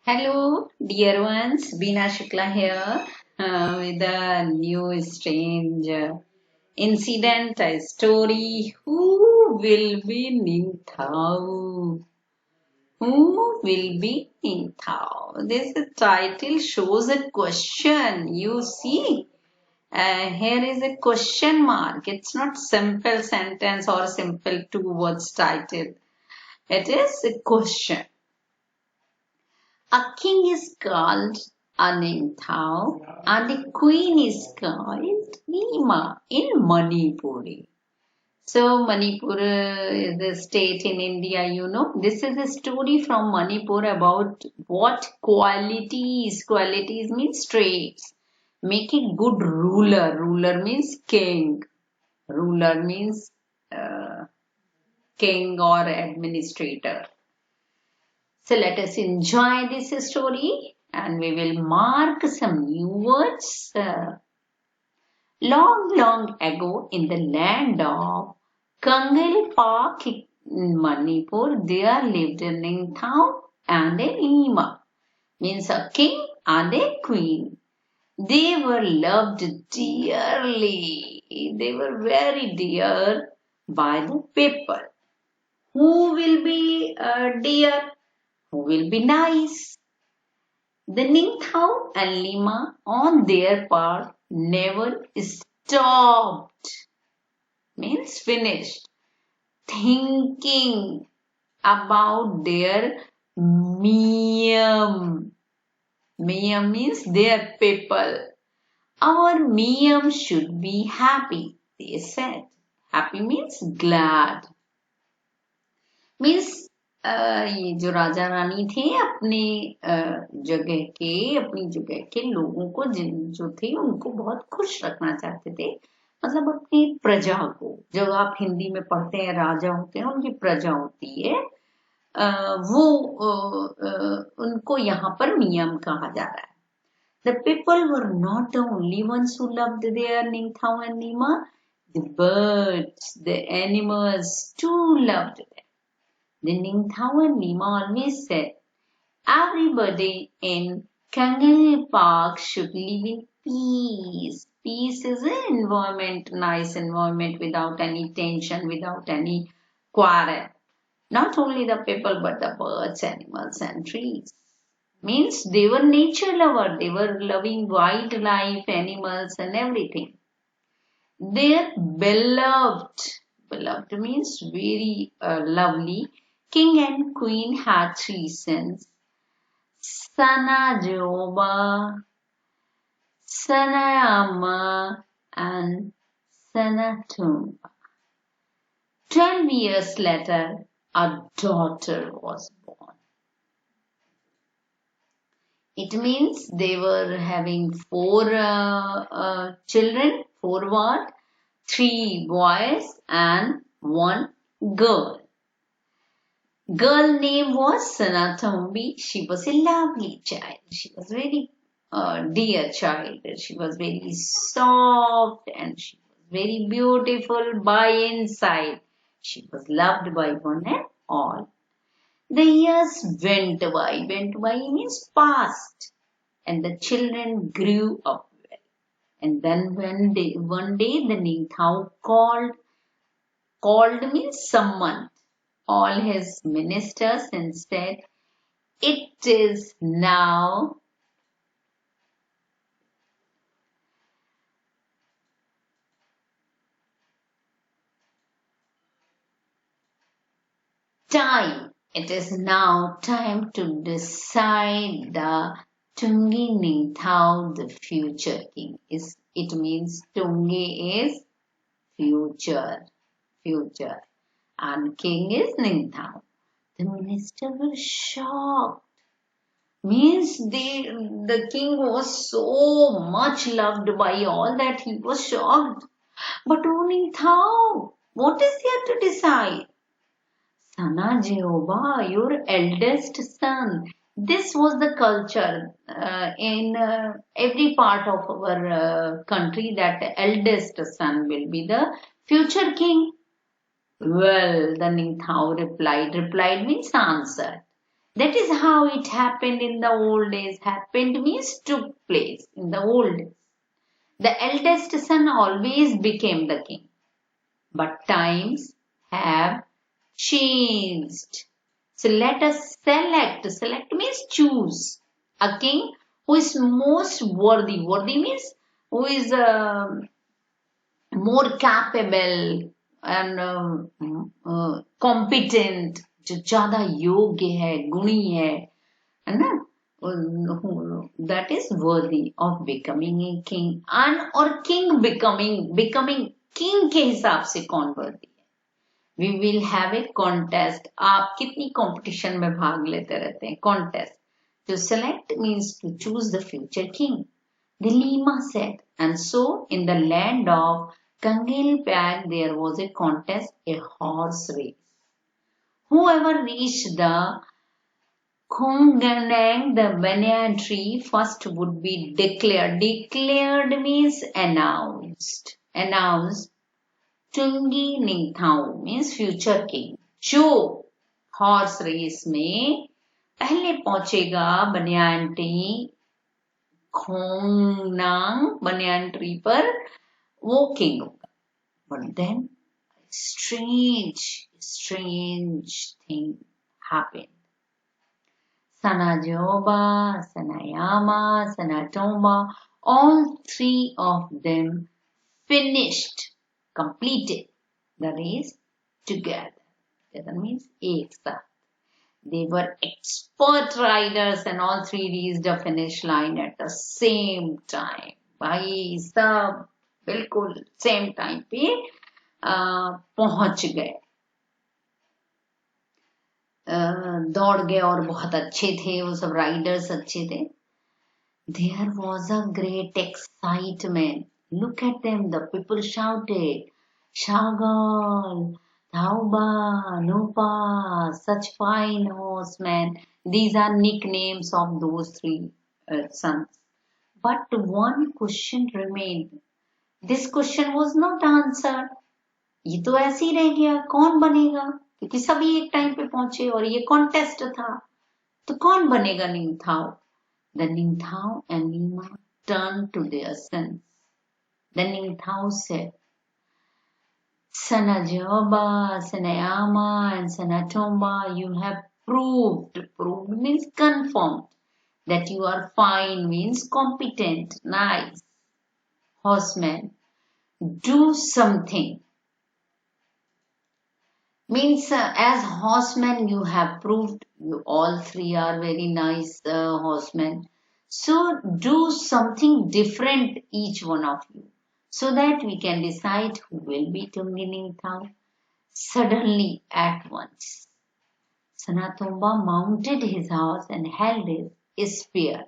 Hello, dear ones. Beena Shukla here with a new strange incident, a story. Who will be Ningthou? Who will be Ningthou? This title shows a question. You see, here is a question mark. It's not simple sentence or simple two words title. It is a question. A king is called a Ningthou and the queen is called Nima in Manipuri. So Manipur is a state in India, you know. This is a story from Manipur about what qualities, qualities means traits, make a good ruler. Ruler means king. Ruler means uh, king or administrator. So let us enjoy this story and we will mark some new words. Long, long ago in the land of Kangal Park in Manipur, there lived a Ningthou and a Nima, means a king and a queen. They were loved dearly. They were very dear by the people. Who will be dear? Who will be nice? The Ningthou and Lima, on their part, never stopped, means finished, thinking about their Miyam. Miyam means their people. Our Miyam should be happy, they said. Happy means glad. Means ये जो राजा रानी थे अपनी जगह के लोगों को जो थे उनको बहुत खुश रखना चाहते थे मतलब अपनी प्रजा को जब आप हिंदी में पढ़ते हैं राजा होते हैं उनकी प्रजा होती है वो उनको यहाँ पर नियम कहा जा रहा है The people were not the only ones who loved their Ningthou and Nima. The birds, the animals too loved them. The Ningthou and Nima always said, everybody in Kangal Park should live in peace. Peace is an environment, nice environment without any tension, without any quarrel. Not only the people but the birds, animals and trees. Means they were nature lovers. They were loving wildlife, animals and everything. Their beloved means very lovely. King and queen had three sons, Sanajoba, Sanayama, and Sanatumba. 12 years later, a daughter was born. It means they were having four children, four what? 3 boys and 1 girl. Girl name was Sanatombi. She was a lovely child. She was very dear child. She was very soft and she was very beautiful by inside. She was loved by one and all. The years went by. Went by means passed. And the children grew up well. And then one day the Ningthou called means summoned all his ministers and said, it is now time. It is now time to decide the Tungi Ningthou, the future king. It means Tungi is future. And king is Ningthou. The minister was shocked. Means the king was so much loved by all that he was shocked. But O Ningthou, what is there to decide? Sana Jehovah, your eldest son. This was the culture in every part of our country that the eldest son will be the future king. Well, the Ningthou replied. Replied means answered. That is how it happened in the old days. Happened means took place in the old days. The eldest son always became the king. But times have changed. So let us select. Select means choose a king who is most worthy. Worthy means who is more capable and competent, जो ज़्यादा योग्य है, गुणी है ना? That is worthy of becoming a king. And or king becoming king के हिसाब से कौन worthy है? We will have a contest. आप कितनी competition में भाग लेते रहते हैं? Contest. To select means to choose the future king. The Lima said, and so in the land of Kangilpag there was a contest, a horse race. Whoever reached the Khonganang, the banyan tree, first would be declared. Declared means announced. Announced. Tungi Ningthou means future king. जो horse race में पहले पहुंचेगा banyan tree Khongnang banyan tree पर वो king होगा. But then strange thing happened. Sanajoba, Sanayama, Sanatomba, all three of them completed the race together. That means एक साथ. They were expert riders and all three reached the finish line at the same time. भाई सब बिल्कुल same time पे पहुंच गए. दौड़ गए और बहुत अच्छे थे वो सब राइडर्स अच्छे थे. There was a great excitement. Look at them. The people shouted, Shagal, Thauba, Nupa, such fine horsemen. These are nicknames of those three sons. But one question remained. This question was not answered. ये तो ऐसे ही रह गया, कौन बनेगा? क्योंकि सभी एक टाइम पे पहुंचे और ये कॉन्टेस्ट था. तो कौन बनेगा निंगथाओ? The Ningthou and Nima turned to their sons. The Ningthou said, Sanajoba, Sanayama, and Sanatomba, you have proved means confirmed, that you are fine means competent, nice, horsemen. Do something. Means as horsemen you have proved, you all three are very nice horsemen. So do something different, each one of you, so that we can decide who will be Tungi Ningthau. Suddenly, at once, Sanatomba mounted his horse and held his spear.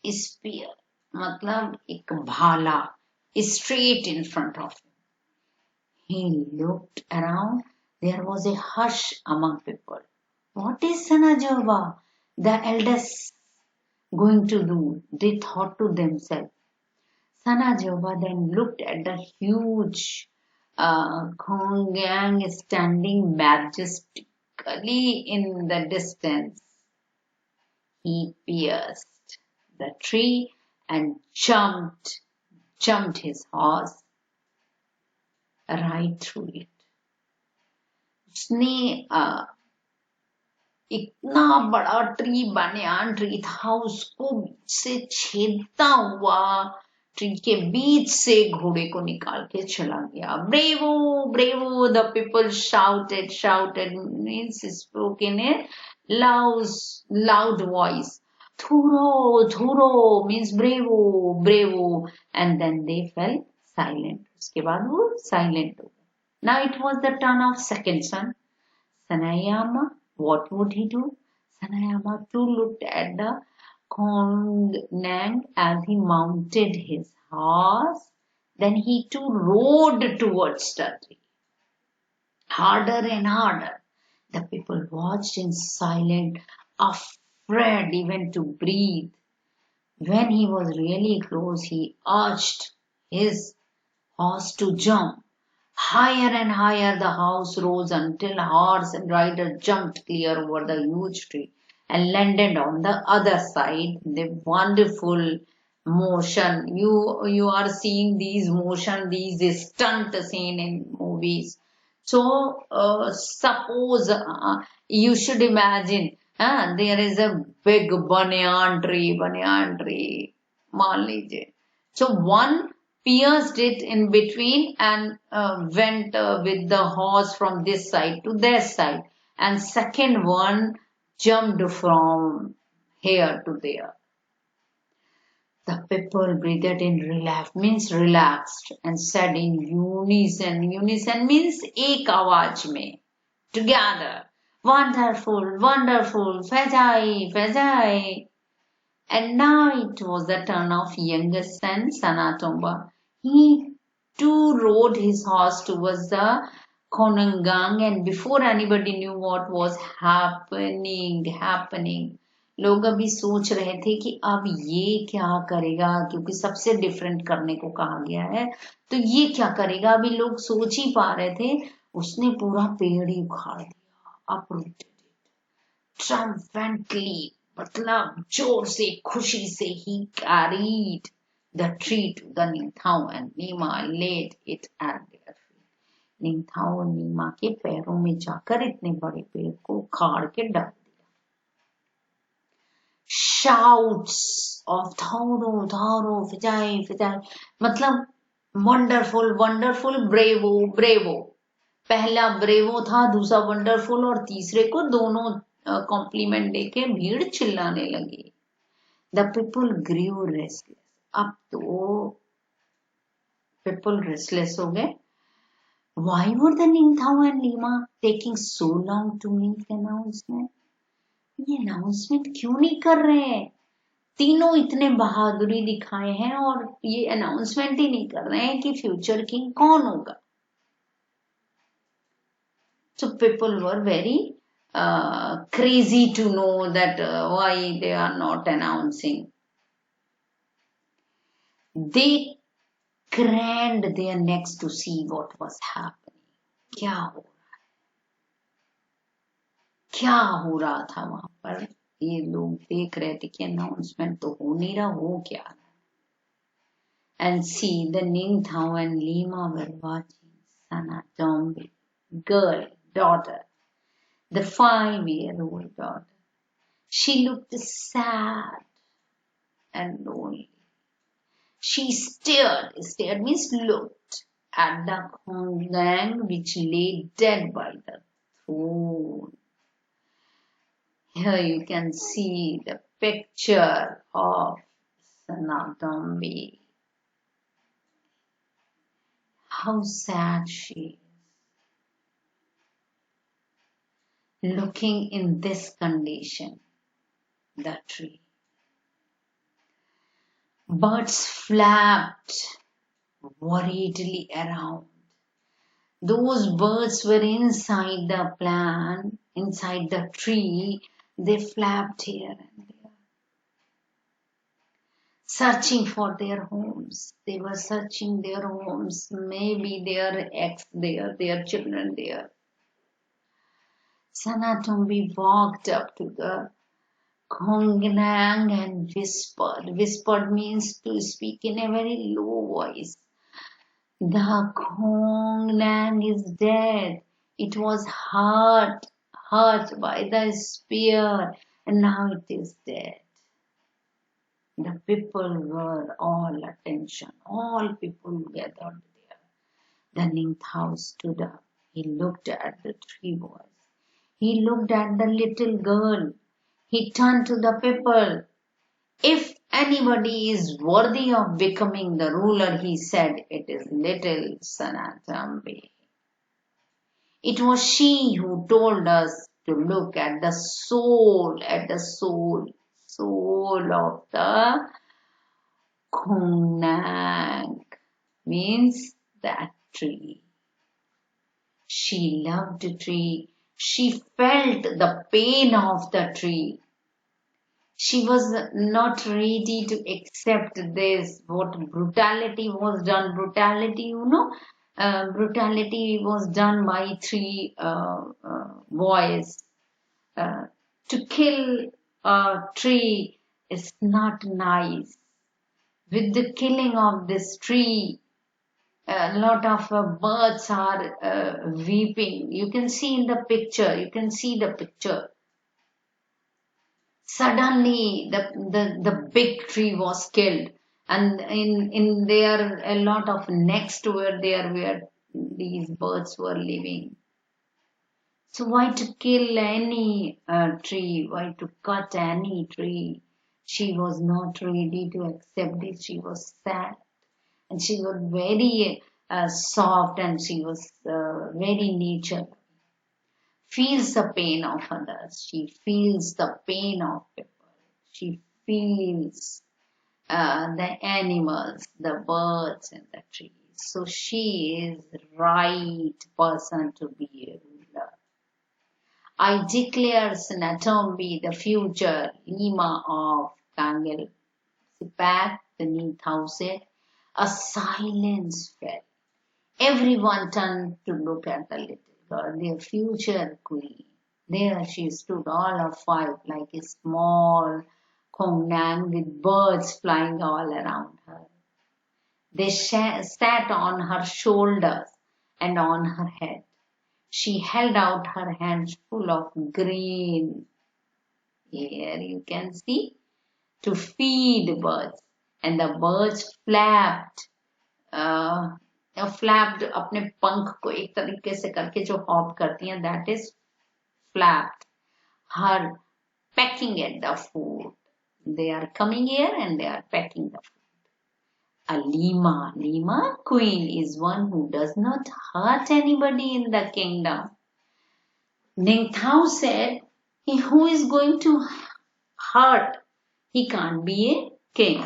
Spear, matlab ek bhala, straight in front of him. He looked around. There was a hush among people. What is Sanajoba, the eldest, going to do? They thought to themselves. Sanajoba then looked at the huge Khongyang standing majestically in the distance. He pierced the tree and jumped his horse right through it. उसने इतना बड़ा tree banyan tree था, उसको से छेदता हुआ tree के बीच से घोड़े को निकाल के चला गया. Bravo, bravo, the people shouted means spoke in a loud voice. Thuro means bravo, and then they fell silent. उसके बाद वो silent हो गए. Now it was the turn of second son, Sanayama. What would he do? Sanayama too looked at the Khongnang as he mounted his horse. Then he too rode towards the tree. Harder and harder. The people watched in silence, afraid even to breathe. When he was really close, he urged his horse to jump. Higher and higher the horse rose until horse and rider jumped clear over the huge tree. and landed on the other side. The wonderful motion. You are seeing these motion, these stunt scene in movies. So suppose you should imagine there is a big banyan tree, मान लीजिए. So one pierced it in between and went with the horse from this side to that side, and second one jumped from here to there. The people breathed in relaxed, means relaxed, and said in unison. Unison means एक आवाज में, together. Wonderful, wonderful, Fajai, Fajai. And now it was the turn of youngest son, Sanatomba. He too rode his horse towards the Konangang, and before anybody knew what was happening, लोग अभी सोच रहे थे कि अब ये क्या करेगा, क्योंकि सबसे डिफरेंट करने को कहा गया है, तो ये क्या करेगा, अभी लोग सोच ही पा रहे थे. उसने पूरा पेड़ ही उखाड़ दिया, uprooted it, triumphantly, मतलब जोर से, खुशी से. He carried the tree to the Ningthou and Nima laid it at their feet. Ningthou और नीमा के पैरों में जाकर इतने बड़े पेड़ को उखाड़ के डाल दिया. Shouts of Dhauro, Dhauro, Vijay, Vijay, मतलब wonderful, wonderful, bravo, bravo. पहला ब्रेवो था, दूसरा वंडरफुल, और तीसरे को दोनों कॉम्प्लीमेंट देके भीड़ चिल्लाने लगी. The people grew restless. अब तो पीपल रेस्टलेस हो गए. Why were the Ningthou and Lima taking so long to make the announcement? ये अनाउंसमेंट क्यों नहीं कर रहे हैं? तीनों इतने बहादुरी दिखाए हैं और ये अनाउंसमेंट ही नहीं कर रहे हैं कि फ्यूचर किंग कौन होगा. So people were very crazy to know that why they are not announcing. They craned their necks to see what was happening. क्या हो रहा था वहां पर. ये लोग देख रहे थे कि अनाउंसमेंट तो हो नहीं रहा, हो क्या. And see, the Ningthou and Lima were watching Sanatombi, girl, daughter, the 5-year-old daughter. She looked sad and lonely. She stared means looked, at the Kongang which lay dead by the throne. Here you can see the picture of Sanatombi. How sad she is. Looking in this condition, the tree. Birds flapped worriedly around. Those birds were inside the plant, inside the tree. They flapped here and there, searching for their homes. They were searching their homes, maybe their eggs there, their children there. Sanatombi walked up to the Kongnang and whispered. Whispered means to speak in a very low voice. The Kongnang is dead. It was hurt by the spear, and now it is dead. The people were all attention. All people gathered there. The Ningthou stood up. He looked at the three boys. He looked at the little girl. He turned to the people. If anybody is worthy of becoming the ruler, he said, it is little Sanatombi. It was she who told us to look at the soul of the Kongnang, means that tree. She loved the tree. She felt the pain of the tree. She was not ready to accept this, what brutality was done. Brutality, brutality was done by three boys to kill a tree is not nice. With the killing of this tree, a lot of birds are weeping. You can see in the picture, you can see the picture. Suddenly, the big tree was killed, and in there a lot of next were there where these birds were living. So why to kill any tree? Why to cut any tree? She was not ready to accept it. She was sad, and she was very soft, and she was very nature. Feels the pain of others. She feels the pain of people. She feels the animals, the birds, and the trees. So she is the right person to be a ruler. I declare Sanatombi the future Lima of Kangal. Sipak, the Ningthou said. A silence fell. Everyone turned to look at the little girl, their future queen. There she stood, all of white, like a small Kongnam with birds flying all around her. They sat on her shoulders and on her head. She held out her hands full of green. Here you can see, to feed birds. And the birds flapped flapped अपने पंख को एक तरीके से करके जो hop करती हैं, that is flapped. Her pecking at the food. They are coming here and they are pecking the food. A Lima queen is one who does not hurt anybody in the kingdom. Ningthou said, who is going to hurt? He can't be a king.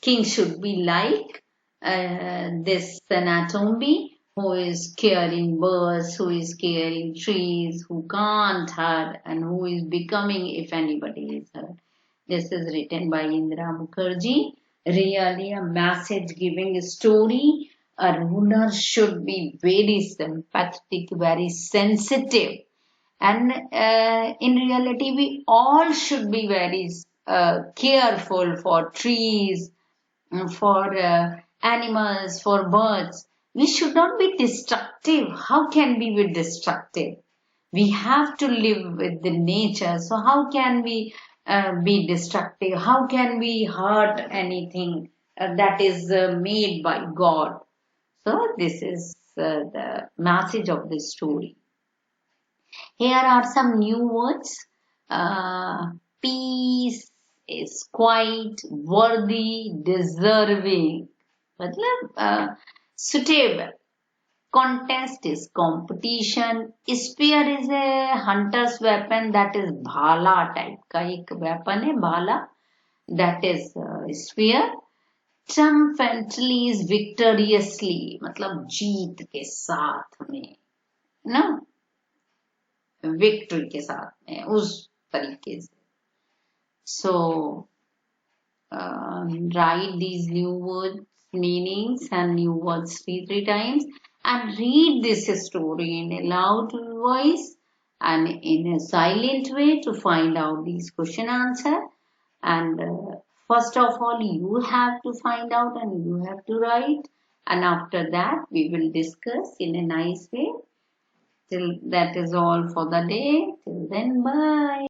King should be like this Sanatombi, who is caring birds, who is caring trees, who can't hurt, and who is becoming if anybody is hurt. This is written by Indra Mukherjee. Really a message giving story. A ruler should be very sympathetic, very sensitive. And in reality, we all should be very careful for trees, for animals, for birds. We should not be destructive. How can we be destructive? We have to live with the nature. So how can we be destructive? How can we hurt anything that is made by God? So this is the message of the story. Here are some new words. Peace is quite worthy, deserving. मतलब suitable. Contest is competition. Spear is a hunter's weapon, that is bhala type का एक weapon है bhala, that is spear. Triumphantly is victoriously, मतलब जीत के साथ में, ना, victory के साथ में, उस तरीके से. So write these new words, meanings and new words 3 times, and read this story in a loud voice and in a silent way to find out these question answer. And first of all, you have to find out and you have to write, and after that we will discuss in a nice way. Till that is all for the day. Till then, bye.